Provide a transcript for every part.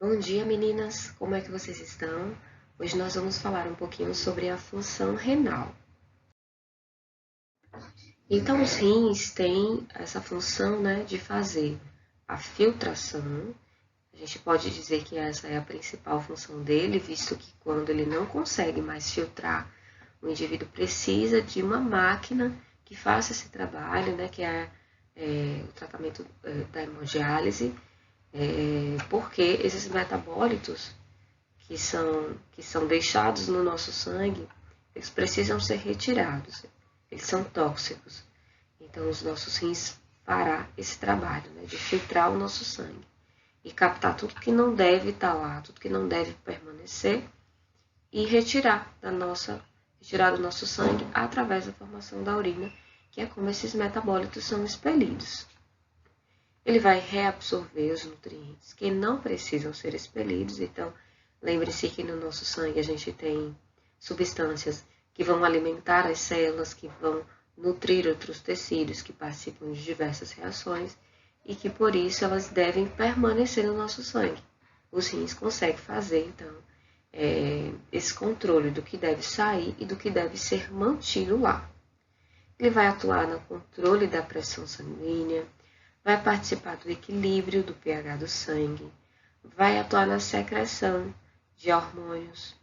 Bom dia, meninas! Como é que vocês estão? Hoje nós vamos falar um pouquinho sobre a função renal. Então, os rins têm essa função, de fazer a filtração. A gente pode dizer que essa é a principal função dele, visto que quando ele não consegue mais filtrar, o indivíduo precisa de uma máquina que faça esse trabalho, que é o tratamento da hemodiálise, porque esses metabólitos que são deixados no nosso sangue, eles precisam ser retirados, eles são tóxicos. Então, os nossos rins fará esse trabalho, de filtrar o nosso sangue e captar tudo que não deve estar lá, tudo que não deve permanecer e retirar do nosso sangue através da formação da urina, que é como esses metabólitos são expelidos. Ele vai reabsorver os nutrientes que não precisam ser expelidos. Então, lembre-se que no nosso sangue a gente tem substâncias que vão alimentar as células, que vão nutrir outros tecidos, que participam de diversas reações e que por isso elas devem permanecer no nosso sangue. Os rins conseguem fazer, então, esse controle do que deve sair e do que deve ser mantido lá. Ele vai atuar no controle da pressão sanguínea, vai participar do equilíbrio do pH do sangue, vai atuar na secreção de hormônios,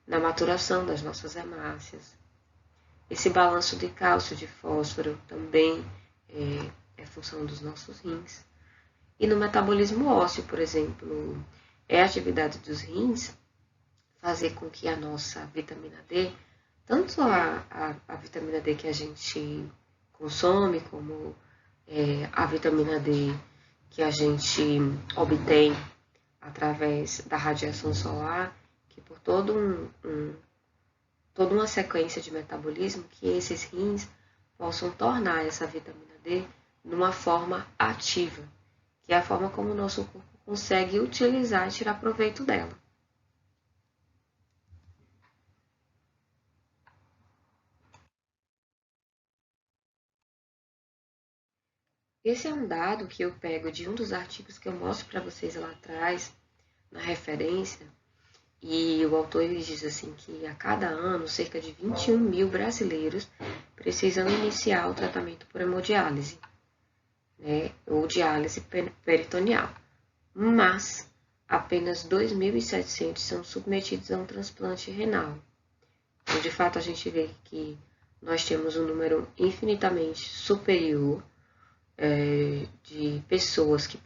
na maturação das nossas hemácias. Esse balanço de cálcio e de fósforo também é função dos nossos rins. E no metabolismo ósseo, por exemplo, é a atividade dos rins fazer com que a nossa vitamina D, tanto a vitamina D que a gente consome, como a vitamina D que a gente obtém através da radiação solar, que por toda uma sequência de metabolismo, que esses rins possam tornar essa vitamina D numa forma ativa, que é a forma como o nosso corpo consegue utilizar e tirar proveito dela. Esse é um dado que eu pego de um dos artigos que eu mostro para vocês lá atrás, na referência, e o autor ele diz assim que a cada ano cerca de 21 mil brasileiros precisam iniciar o tratamento por hemodiálise, ou diálise peritoneal, mas apenas 2.700 são submetidos a um transplante renal. Então, de fato, a gente vê que nós temos um número infinitamente superior de pessoas que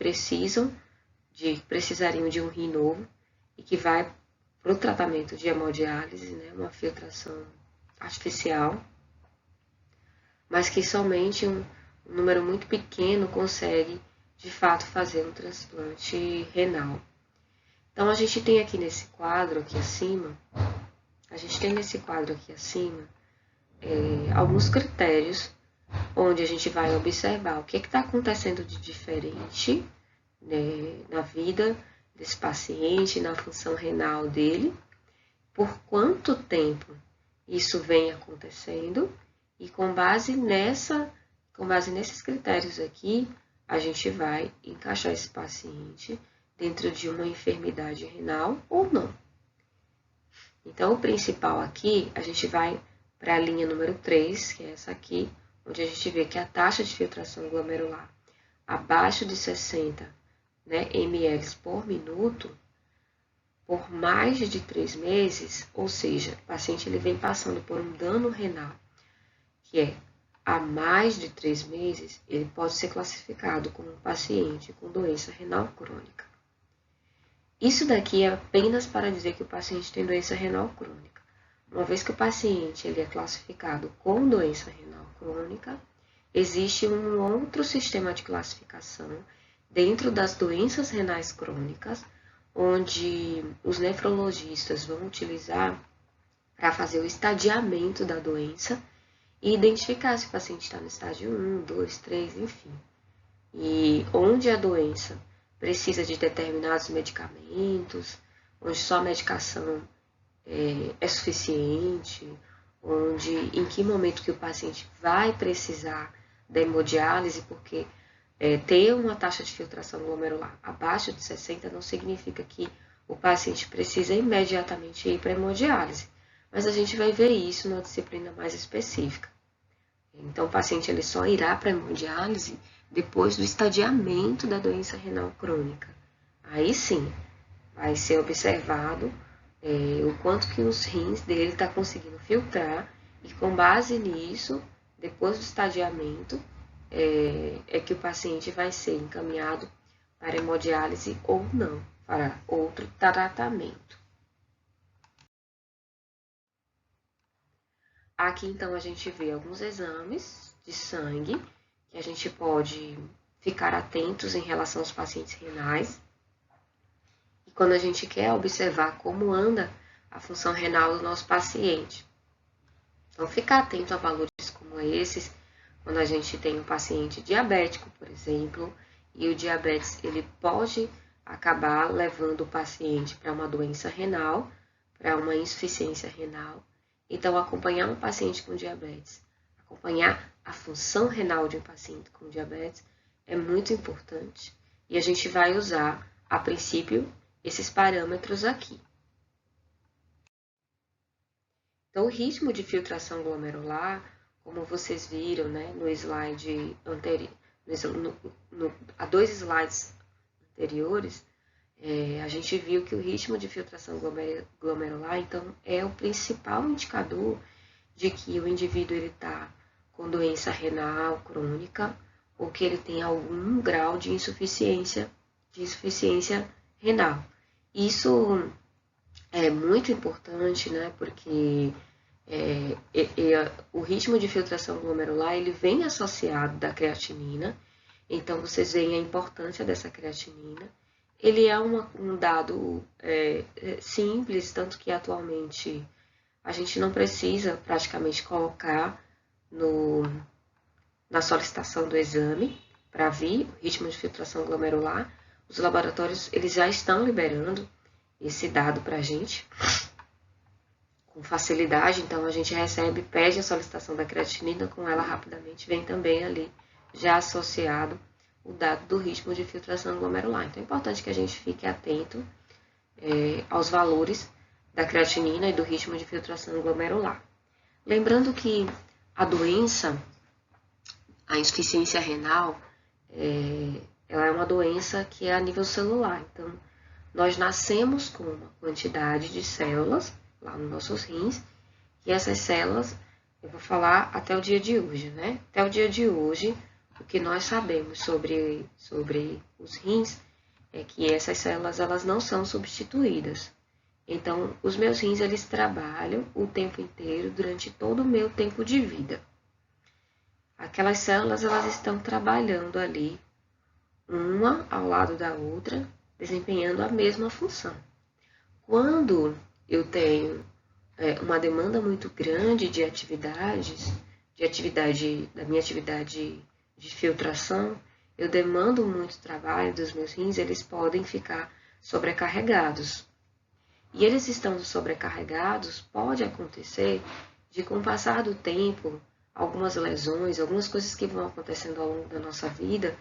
precisariam de um rim novo e que vai para o tratamento de hemodiálise, uma filtração artificial, mas que somente um número muito pequeno consegue, de fato, fazer um transplante renal. Então, a gente tem aqui nesse quadro aqui acima, alguns critérios onde a gente vai observar o que está acontecendo de diferente na vida desse paciente, na função renal dele, por quanto tempo isso vem acontecendo, e com base nesses critérios aqui, a gente vai encaixar esse paciente dentro de uma enfermidade renal ou não. Então, o principal aqui, a gente vai para a linha número 3, que é essa aqui, onde a gente vê que a taxa de filtração glomerular abaixo de 60 ml por minuto, por mais de 3 meses, ou seja, o paciente ele vem passando por um dano renal, que é há mais de 3 meses, ele pode ser classificado como um paciente com doença renal crônica. Isso daqui é apenas para dizer que o paciente tem doença renal crônica. Uma vez que o paciente ele é classificado com doença renal crônica, existe um outro sistema de classificação dentro das doenças renais crônicas, onde os nefrologistas vão utilizar para fazer o estadiamento da doença e identificar se o paciente está no estágio 1, 2, 3, enfim. E onde a doença precisa de determinados medicamentos, onde só a medicação é suficiente, em que momento que o paciente vai precisar da hemodiálise, porque ter uma taxa de filtração glomerular abaixo de 60 não significa que o paciente precisa imediatamente ir para a hemodiálise. Mas a gente vai ver isso numa disciplina mais específica. Então, o paciente ele só irá para a hemodiálise depois do estadiamento da doença renal crônica. Aí sim, vai ser observado o quanto que os rins dele está conseguindo filtrar e com base nisso, depois do estadiamento, é que o paciente vai ser encaminhado para hemodiálise ou não, para outro tratamento. Aqui então a gente vê alguns exames de sangue que a gente pode ficar atentos em relação aos pacientes renais. E quando a gente quer observar como anda a função renal do nosso paciente. Então, ficar atento a valores como esses, quando a gente tem um paciente diabético, por exemplo, e o diabetes ele pode acabar levando o paciente para uma doença renal, para uma insuficiência renal. Então, acompanhar um paciente com diabetes, acompanhar a função renal de um paciente com diabetes é muito importante. E a gente vai usar, a princípio, esses parâmetros aqui. Então, o ritmo de filtração glomerular, como vocês viram, né, no slide anterior, há 2 slides anteriores, a gente viu que o ritmo de filtração glomerular, então, é o principal indicador de que o indivíduo está com doença renal crônica ou que ele tem algum grau de insuficiência renal. Isso é muito importante, né, porque o ritmo de filtração glomerular ele vem associado da creatinina, então vocês veem a importância dessa creatinina. Ele é um dado simples, tanto que atualmente a gente não precisa praticamente colocar na solicitação do exame para vir o ritmo de filtração glomerular. Os laboratórios eles já estão liberando esse dado para a gente com facilidade, então a gente pede a solicitação da creatinina, com ela rapidamente vem também ali já associado o dado do ritmo de filtração glomerular. Então é importante que a gente fique atento aos valores da creatinina e do ritmo de filtração glomerular. Lembrando que a doença, a insuficiência renal, ela é uma doença que é a nível celular. Então, nós nascemos com uma quantidade de células lá nos nossos rins, e essas células, eu vou falar até o dia de hoje, né? Até o dia de hoje, o que nós sabemos sobre os rins é que essas células elas não são substituídas. Então, os meus rins eles trabalham o tempo inteiro durante todo o meu tempo de vida. Aquelas células elas estão trabalhando ali, uma ao lado da outra, desempenhando a mesma função. Quando eu tenho uma demanda muito grande de da minha atividade de filtração, eu demando muito trabalho dos meus rins, eles podem ficar sobrecarregados. E eles estando sobrecarregados, pode acontecer de, com o passar do tempo, algumas lesões, algumas coisas que vão acontecendo ao longo da nossa vida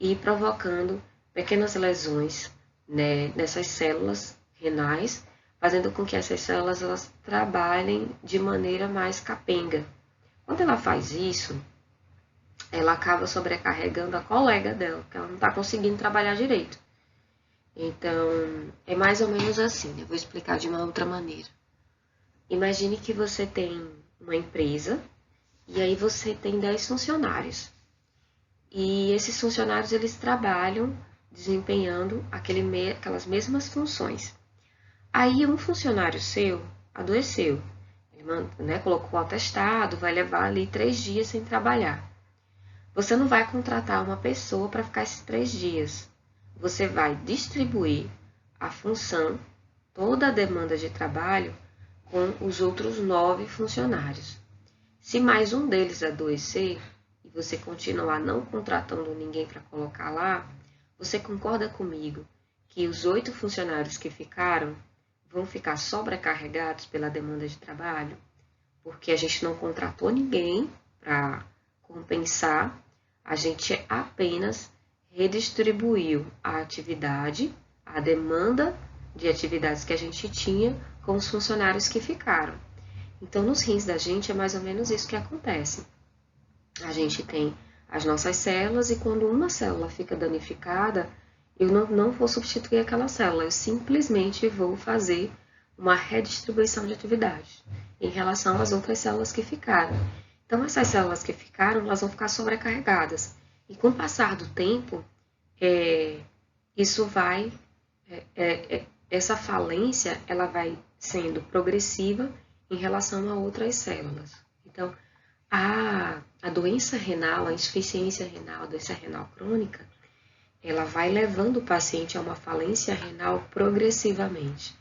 e provocando pequenas lesões, né, nessas células renais, fazendo com que essas células elas trabalhem de maneira mais capenga. Quando ela faz isso, ela acaba sobrecarregando a colega dela, porque ela não está conseguindo trabalhar direito. Então, é mais ou menos assim, eu vou explicar de uma outra maneira. Imagine que você tem uma empresa e aí você tem 10 funcionários. E esses funcionários, eles trabalham desempenhando aquelas mesmas funções. Aí um funcionário seu adoeceu, ele colocou o atestado, vai levar ali 3 dias sem trabalhar. Você não vai contratar uma pessoa para ficar esses 3 dias. Você vai distribuir a função, toda a demanda de trabalho, com os outros 9 funcionários. Se mais um deles adoecer e você continuar não contratando ninguém para colocar lá, você concorda comigo que os 8 funcionários que ficaram vão ficar sobrecarregados pela demanda de trabalho? Porque a gente não contratou ninguém para compensar, a gente apenas redistribuiu a atividade, a demanda de atividades que a gente tinha com os funcionários que ficaram. Então, nos rins da gente é mais ou menos isso que acontece. A gente tem as nossas células e quando uma célula fica danificada, eu não vou substituir aquela célula, eu simplesmente vou fazer uma redistribuição de atividades em relação às outras células que ficaram. Então, essas células que ficaram, elas vão ficar sobrecarregadas. E com o passar do tempo, isso vai, essa falência, ela vai sendo progressiva em relação a outras células. Então, a doença renal, a insuficiência renal, a doença renal crônica, ela vai levando o paciente a uma falência renal progressivamente.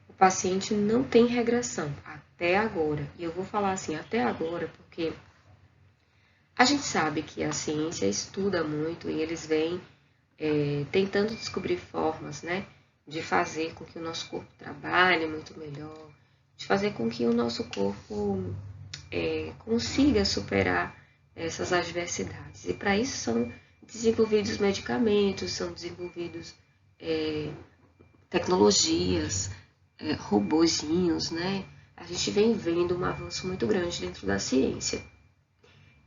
O paciente não tem regressão até agora. E eu vou falar assim, até agora, porque a gente sabe que a ciência estuda muito e eles vêm tentando descobrir formas, né, de fazer com que o nosso corpo trabalhe muito melhor, de fazer com que o nosso corpo consiga superar essas adversidades. E para isso são desenvolvidos medicamentos, são desenvolvidos tecnologias, robozinhos, né? A gente vem vendo um avanço muito grande dentro da ciência.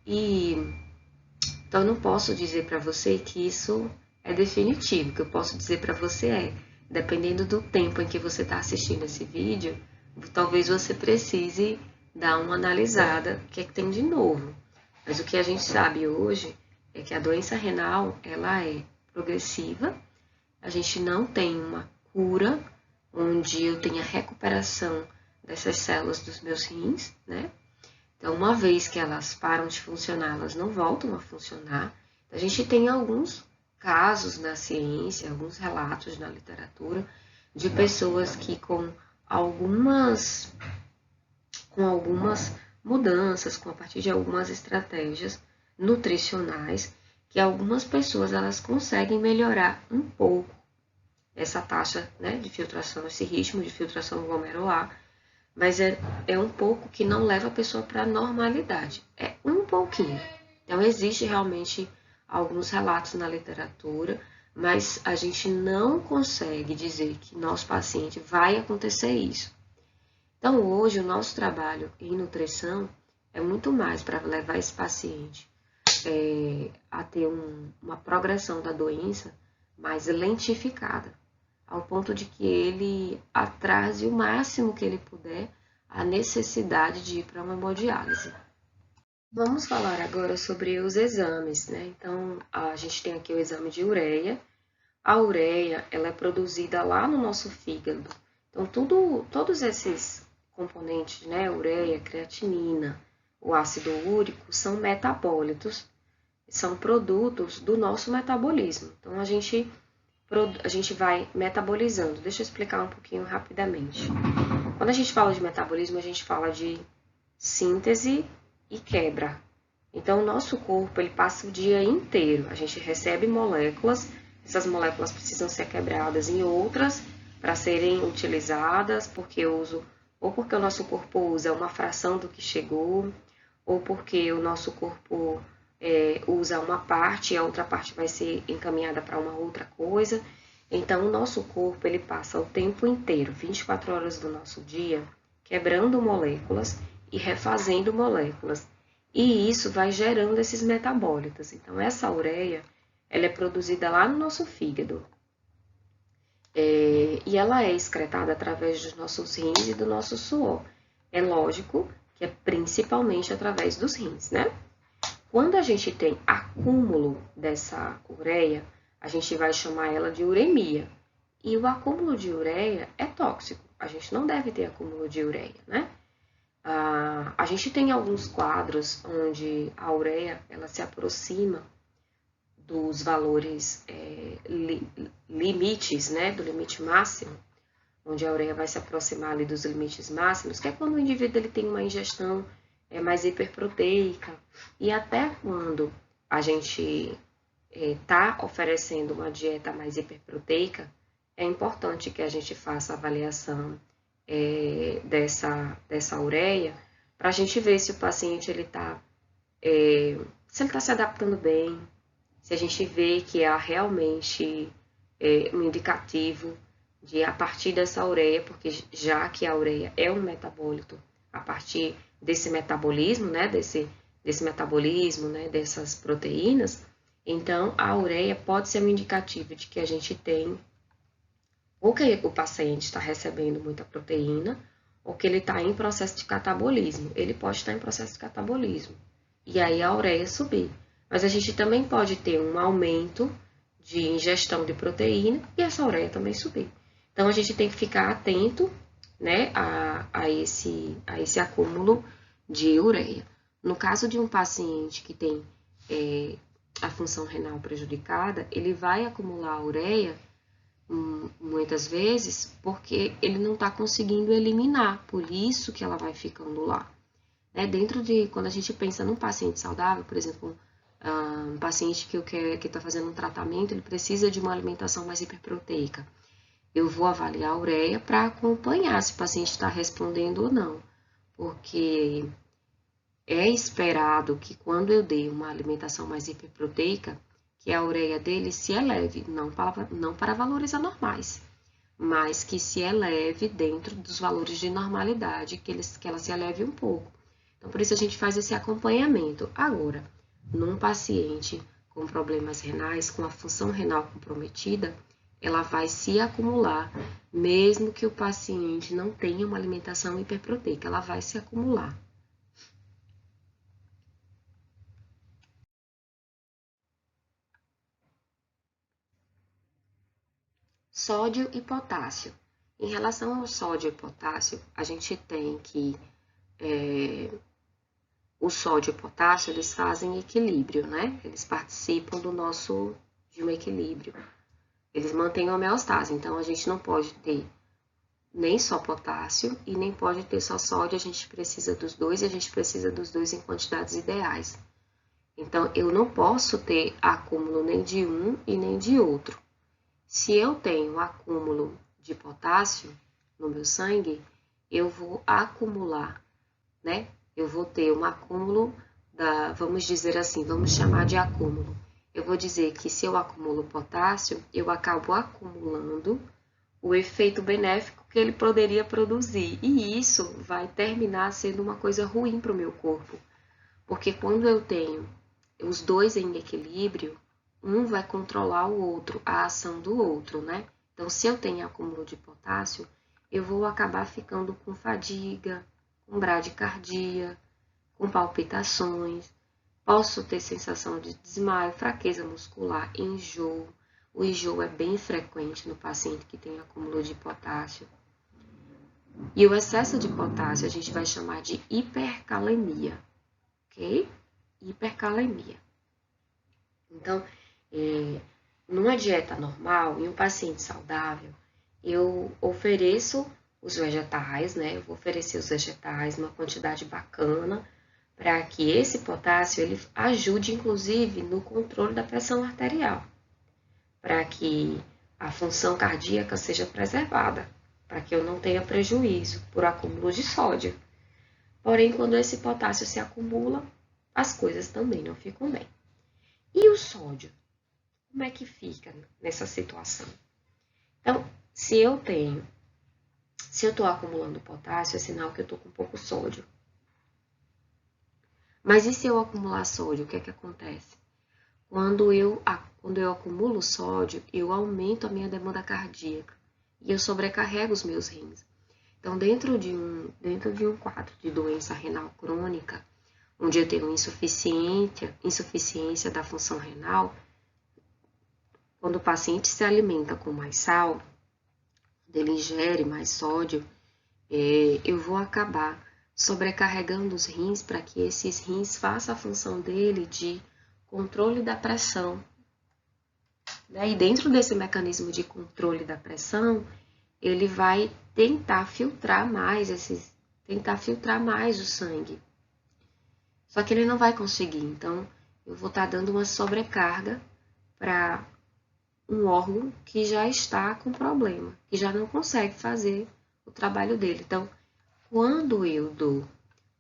Então, eu não posso dizer para você que isso é definitivo. O que eu posso dizer para você dependendo do tempo em que você está assistindo esse vídeo, talvez você precise dar uma analisada o que é que tem de novo. Mas o que a gente sabe hoje é que a doença renal, ela é progressiva, a gente não tem uma cura onde eu tenha recuperação dessas células dos meus rins, né? Então, uma vez que elas param de funcionar, elas não voltam a funcionar. A gente tem alguns casos na ciência, alguns relatos na literatura de pessoas que com algumas mudanças, a partir de algumas estratégias nutricionais, que algumas pessoas elas conseguem melhorar um pouco essa taxa, né, de filtração, esse ritmo de filtração glomerular, mas é um pouco que não leva a pessoa para a normalidade, é um pouquinho. Então, existe realmente alguns relatos na literatura, mas a gente não consegue dizer que nosso paciente vai acontecer isso. Então, hoje, o nosso trabalho em nutrição é muito mais para levar esse paciente a ter uma progressão da doença mais lentificada, ao ponto de que ele atrase o máximo que ele puder a necessidade de ir para uma hemodiálise. Vamos falar agora sobre os exames, né? Então, a gente tem aqui o exame de ureia. A ureia, ela é produzida lá no nosso fígado. Então, todos esses componentes, né? Ureia, creatinina, o ácido úrico, são metabólitos, são produtos do nosso metabolismo. Então, a gente vai metabolizando. Deixa eu explicar um pouquinho rapidamente. Quando a gente fala de metabolismo, a gente fala de síntese e quebra. Então, o nosso corpo ele passa o dia inteiro. A gente recebe moléculas, essas moléculas precisam ser quebradas em outras para serem utilizadas, porque o nosso corpo usa uma fração do que chegou, ou porque o nosso corpo usa uma parte e a outra parte vai ser encaminhada para uma outra coisa. Então, o nosso corpo ele passa o tempo inteiro, 24 horas do nosso dia, quebrando moléculas e refazendo moléculas. E isso vai gerando esses metabólitos. Então, essa ureia, ela é produzida lá no nosso fígado. E ela é excretada através dos nossos rins e do nosso suor. É lógico que é principalmente através dos rins, né? Quando a gente tem acúmulo dessa ureia, a gente vai chamar ela de uremia. E o acúmulo de ureia é tóxico. A gente não deve ter acúmulo de ureia, né? A gente tem alguns quadros onde a ureia ela se aproxima dos valores limites, né, do limite máximo, onde a ureia vai se aproximar ali dos limites máximos, que é quando o indivíduo ele tem uma ingestão mais hiperproteica, e até quando a gente está oferecendo uma dieta mais hiperproteica, é importante que a gente faça a avaliação dessa ureia, para a gente ver se o paciente ele se ele está se adaptando bem, se a gente vê que há realmente um indicativo de a partir dessa ureia, porque já que a ureia é um metabólito, a partir desse metabolismo, né, desse metabolismo, né, dessas proteínas, então a ureia pode ser um indicativo de que a gente tem, ou que o paciente está recebendo muita proteína, ou que ele está em processo de catabolismo. Ele pode estar em processo de catabolismo, e aí a ureia subir. Mas a gente também pode ter um aumento de ingestão de proteína e essa ureia também subir. Então, a gente tem que ficar atento, né, a esse acúmulo de ureia. No caso de um paciente que tem a função renal prejudicada, ele vai acumular ureia muitas vezes porque ele não está conseguindo eliminar, por isso que ela vai ficando lá. Dentro de, quando a gente pensa num paciente saudável, por exemplo, um paciente que está fazendo um tratamento, ele precisa de uma alimentação mais hiperproteica. Eu vou avaliar a ureia para acompanhar se o paciente está respondendo ou não, porque é esperado que quando eu dei uma alimentação mais hiperproteica, que a ureia dele se eleve, não para valores anormais, mas que se eleve dentro dos valores de normalidade, que ela se eleve um pouco. Então, por isso a gente faz esse acompanhamento. Agora, num paciente com problemas renais, com a função renal comprometida, ela vai se acumular, mesmo que o paciente não tenha uma alimentação hiperproteica, ela vai se acumular. Sódio e potássio. Em relação ao sódio e potássio, a gente tem que o sódio e o potássio, eles fazem equilíbrio, né? Eles participam de um equilíbrio. Eles mantêm a homeostase, então a gente não pode ter nem só potássio e nem pode ter só sódio, a gente precisa dos dois e a gente precisa dos dois em quantidades ideais. Então, eu não posso ter acúmulo nem de um e nem de outro. Se eu tenho acúmulo de potássio no meu sangue, eu vou acumular, né? Eu vou ter um acúmulo vamos dizer assim, vamos chamar de acúmulo. Eu vou dizer que se eu acumulo potássio, eu acabo acumulando o efeito benéfico que ele poderia produzir. E isso vai terminar sendo uma coisa ruim para o meu corpo. Porque quando eu tenho os dois em equilíbrio, um vai controlar o outro, a ação do outro, né? Então, se eu tenho acúmulo de potássio, eu vou acabar ficando com fadiga, com bradicardia, com palpitações, posso ter sensação de desmaio, fraqueza muscular, enjoo. O enjoo é bem frequente no paciente que tem acúmulo de potássio. E o excesso de potássio a gente vai chamar de hipercalemia, ok? Hipercalemia. Então, numa dieta normal, em um paciente saudável, eu ofereço os vegetais, né? Eu vou oferecer os vegetais numa quantidade bacana, para que esse potássio ele ajude, inclusive, no controle da pressão arterial, para que a função cardíaca seja preservada, para que eu não tenha prejuízo por acúmulo de sódio. Porém, quando esse potássio se acumula, as coisas também não ficam bem. E o sódio? Como é que fica nessa situação? Então, se eu estou acumulando potássio, é sinal que eu estou com pouco sódio. Mas e se eu acumular sódio, o que é que acontece? Quando eu acumulo sódio, eu aumento a minha demanda cardíaca e eu sobrecarrego os meus rins. Então, dentro de um quadro de doença renal crônica, onde eu tenho insuficiência da função renal, quando o paciente se alimenta com mais sal, quando ele ingere mais sódio, eu vou acabar sobrecarregando os rins para que esses rins façam a função dele de controle da pressão. E dentro desse mecanismo de controle da pressão, ele vai tentar filtrar mais o sangue. Só que ele não vai conseguir, então eu vou estar dando uma sobrecarga para um órgão que já está com problema, que já não consegue fazer o trabalho dele. Então, quando eu dou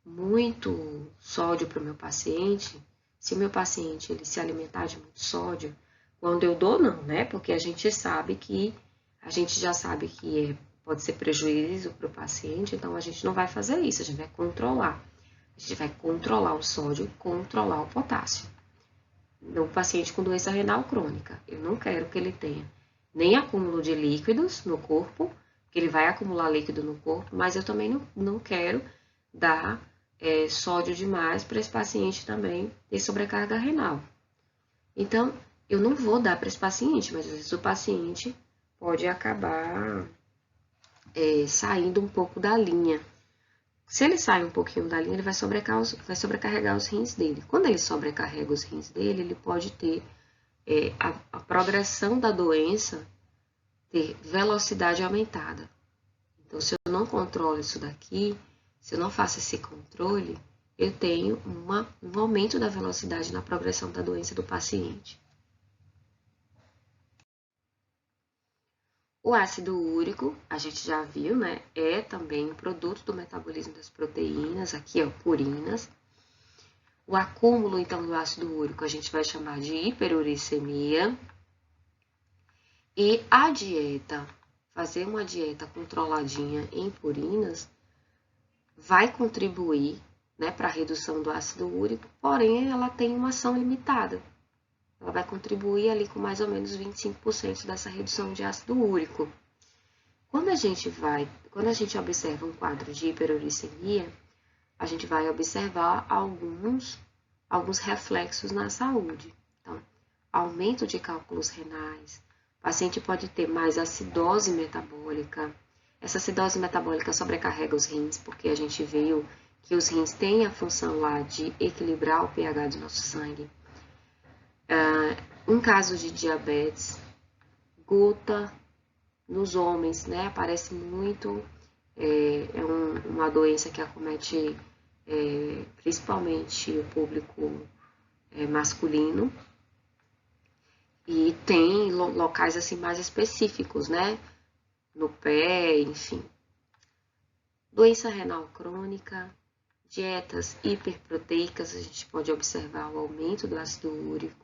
muito sódio para o meu paciente, se o meu paciente ele se alimentar de muito sódio, quando eu dou não, né? Porque a gente sabe que a gente já sabe que pode ser prejuízo para o paciente, então a gente não vai fazer isso, a gente vai controlar. A gente vai controlar o sódio, controlar o potássio. No paciente com doença renal crônica, eu não quero que ele tenha nem acúmulo de líquidos no corpo, que ele vai acumular líquido no corpo, mas eu também não quero dar sódio demais para esse paciente também ter sobrecarga renal. Então, eu não vou dar para esse paciente, mas às vezes o paciente pode acabar saindo um pouco da linha. Se ele sai um pouquinho da linha, ele vai sobrecarregar os rins dele. Quando ele sobrecarrega os rins dele, ele pode ter a progressão da doença ter velocidade aumentada. Então, se eu não controlo isso daqui, se eu não faço esse controle, eu tenho um aumento da velocidade na progressão da doença do paciente. O ácido úrico, a gente já viu, né? É também um produto do metabolismo das proteínas, aqui, ó, purinas. O acúmulo, então, do ácido úrico a gente vai chamar de hiperuricemia. E a dieta, fazer uma dieta controladinha em purinas, vai contribuir, né, para a redução do ácido úrico, porém ela tem uma ação limitada. Ela vai contribuir ali com mais ou menos 25% dessa redução de ácido úrico. Quando a gente observa um quadro de hiperuricemia, a gente vai observar alguns reflexos na saúde. Então, aumento de cálculos renais, o paciente pode ter mais acidose metabólica. Essa acidose metabólica sobrecarrega os rins, porque a gente viu que os rins têm a função lá de equilibrar o pH do nosso sangue. Um caso de diabetes, gota nos homens, né? Aparece muito, uma doença que acomete principalmente o público masculino e tem locais assim mais específicos, né? No pé, enfim. Doença renal crônica, dietas hiperproteicas, a gente pode observar o aumento do ácido úrico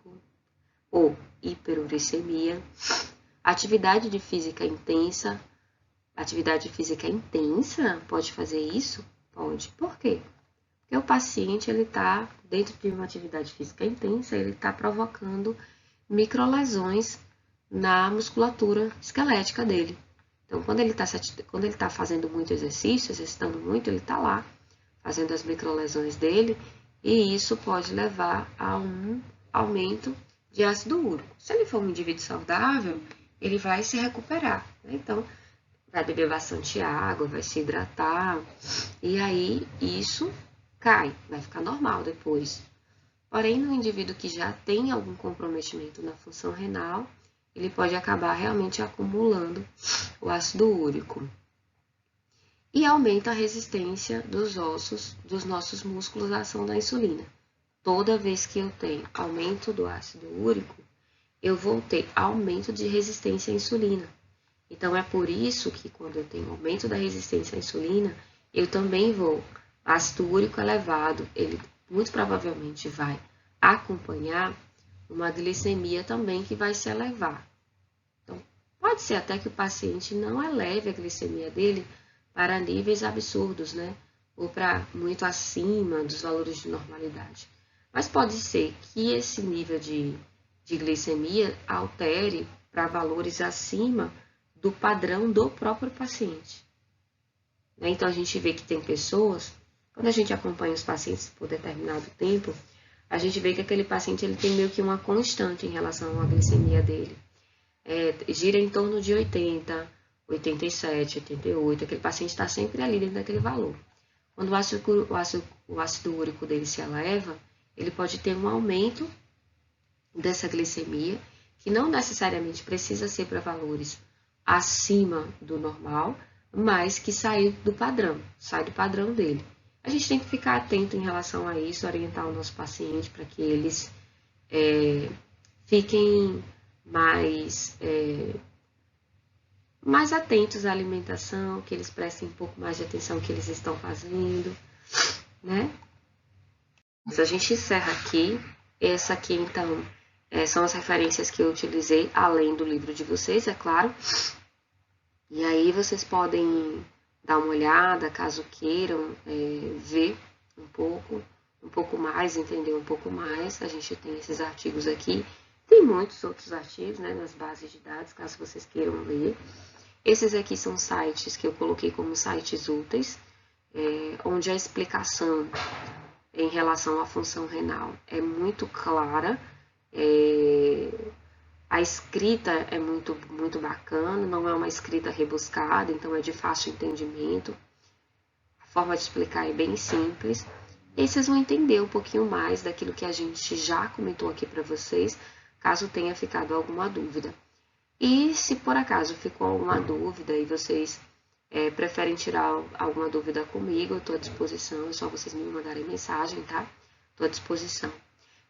ou hiperuricemia. Atividade de física intensa. Atividade física intensa pode fazer isso? Pode. Por quê? Porque o paciente, ele está, dentro de uma atividade física intensa, ele está provocando microlesões na musculatura esquelética dele. Então, quando ele está fazendo muito exercício, exercitando muito, ele está lá fazendo as microlesões dele, e isso pode levar a um aumento de ácido úrico. Se ele for um indivíduo saudável, ele vai se recuperar, né? Então, vai beber bastante água, vai se hidratar, e aí isso cai, vai ficar normal depois. Porém, no indivíduo que já tem algum comprometimento na função renal, ele pode acabar realmente acumulando o ácido úrico. E aumenta a resistência dos ossos, dos nossos músculos à ação da insulina. Toda vez que eu tenho aumento do ácido úrico, eu vou ter aumento de resistência à insulina. Então, é por isso que quando eu tenho aumento da resistência à insulina, eu também vou, ácido úrico elevado, ele muito provavelmente vai acompanhar uma glicemia também que vai se elevar. Então, pode ser até que o paciente não eleve a glicemia dele para níveis absurdos, né? Ou para muito acima dos valores de normalidade. Mas pode ser que esse nível de glicemia altere para valores acima do padrão do próprio paciente. Então, a gente vê que tem pessoas, quando a gente acompanha os pacientes por determinado tempo, a gente vê que aquele paciente ele tem meio que uma constante em relação à glicemia dele. Gira em torno de 80, 87, 88, aquele paciente está sempre ali dentro daquele valor. Quando o ácido úrico dele se eleva, ele pode ter um aumento dessa glicemia, que não necessariamente precisa ser para valores acima do normal, mas que sai do padrão dele. A gente tem que ficar atento em relação a isso, orientar o nosso paciente para que eles fiquem mais atentos à alimentação, que eles prestem um pouco mais de atenção no que eles estão fazendo, né? Mas a gente encerra aqui. Essa aqui, então, são as referências que eu utilizei, além do livro de vocês, é claro. E aí vocês podem dar uma olhada, caso queiram ver um pouco mais, entender um pouco mais. A gente tem esses artigos aqui, tem muitos outros artigos, né, nas bases de dados, caso vocês queiram ler. Esses aqui são sites que eu coloquei como sites úteis, onde a explicação em relação à função renal é muito clara, a escrita é muito bacana, não é uma escrita rebuscada, então é de fácil entendimento. A forma de explicar é bem simples. E aí vocês vão entender um pouquinho mais daquilo que a gente já comentou aqui para vocês, caso tenha ficado alguma dúvida. E se por acaso ficou alguma dúvida e vocês preferem tirar alguma dúvida comigo, eu estou à disposição, é só vocês me mandarem mensagem, tá? Estou à disposição.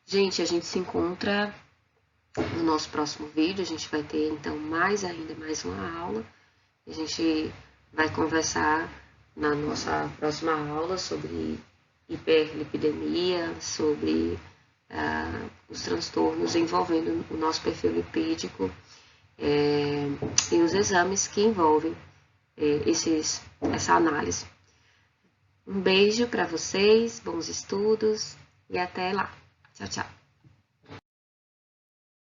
Gente, a gente se encontra no nosso próximo vídeo, a gente vai ter então mais uma aula. A gente vai conversar na nossa próxima aula sobre hiperlipidemia, sobre os transtornos envolvendo o nosso perfil lipídico e os exames que envolvem essa análise. Um beijo para vocês, bons estudos e até lá. Tchau, tchau.